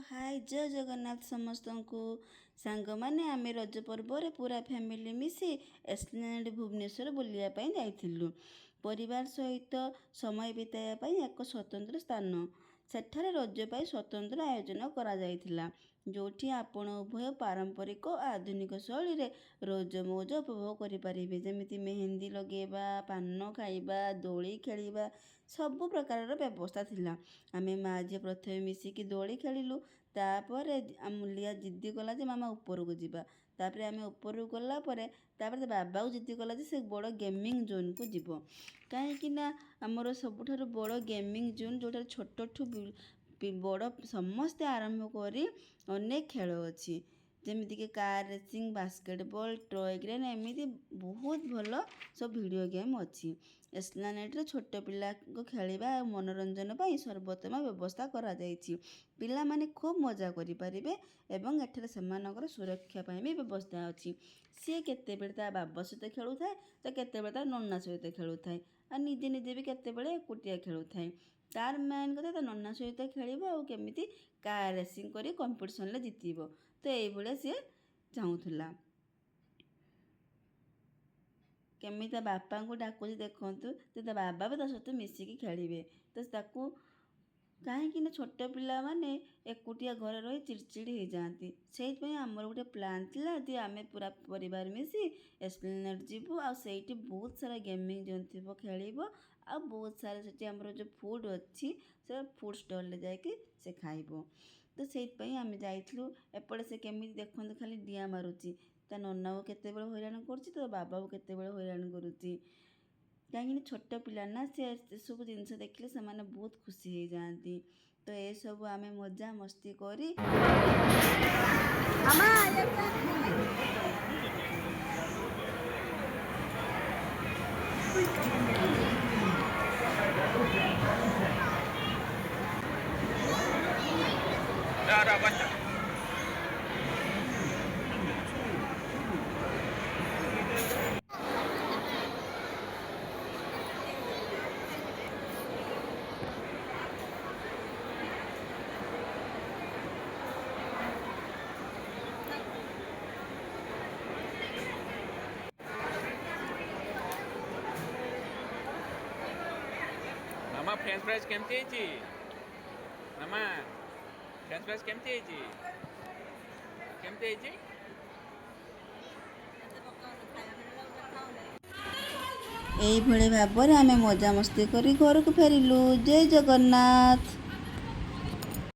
हाय जय जगन्नाथ समस्त को सांग माने आमे रज पर्व पूरा फैमिली मिसी एस्प्लेनेड भुवनेश्वर बुलिया जाइथिलु। परिवार सहित समय बिताइबा एक स्वतंत्र स्थान सेठारे रज पाई स्वतंत्र आयोजन करा जाइथिला जोठी आपण उभय पारंपरिक और आधुनिक शैली रे रोज मौज उपभोग करें जमी मेहंदी लगेबा पान खाइबा दोली खेलिबा सबु प्रकार व्यवस्था थिला। आमे माँ झी प्रथमे मिसिकी दोली खेलिलु तापर मुलिया जिद्दी कला जे मामा ऊपर को जीवा तापर आमे ऊपर को गला परे तापर बाबा को जिद्दी कला जे से बड़ गेमिंग जोन को जीव कहीं आमर सबुठारु बड़ गेमिंग जोन जोटा छोटू बड़ समस्ते आरंभ करी अनेक खेल अच्छी जमीक कार रेसिंग बास्केटबॉल टॉय ग्रेन एमती बहुत भल सब वीडियो गेम अच्छी। एस्प्लेनेड रे छोट पिला को खेलिबा और मनोरंजन पाई सर्वोत्तम व्यवस्था करा जायछि। पिला माने खूब मजा करि परिबे एवं एठरे सेमानकर सुरक्षा पाई भी व्यवस्था अच्छी। सी केतेबेले ता बाबा सहित खेलु थाए तो केतेबेले ता नन्ना सहित खेलु थाए आ निजे निजे भी केतेबेले एकुटिया खेलु थाए। तार मेन कथा तो नन्ना सहित खेलिबो और केमिति कार रेसिंग करी कंपटीशन ले जितिबो तो एई भले सी चाहूथला। केमी ता बापा को डाकुची देखंतु तो ता बाबा भी ता सहित मिसिकी खेलिबे तो ताकू कहीं छोट पिला माने एकुटिया घर रही चिड़चिड़ी हो जाती से आमर गोटे प्लान थिला जे आमे पूरा परिवार मिसी एस्प्लेनेड जीवु आ सेठी बहुत सारा गेमिंग जोन थी खेल आ बहुत सारा से आमर जो फूड अच्छी से फूड स्टॉल ले जाके से खाइबो तो से आमे जाइथिलु। एपटे से केमी देखते खाली डिया मारुची ता नन्ना को केतेबेले हैरान करुची तो बाबा को केतेबेले हैरान करुची कहीं छोट पिला ना से सब जिनस देखले से माने बहुत खुशी हो जाती तो ये सब आमे मजा मस्ती करी मामा फ्रेंच फ्राइज केमती है मामा फ्रेंच फ्राइज केमती है केमती है यही भाव में आमे मजा मस्ती करी घर को फेरिलु। जय जगन्नाथ।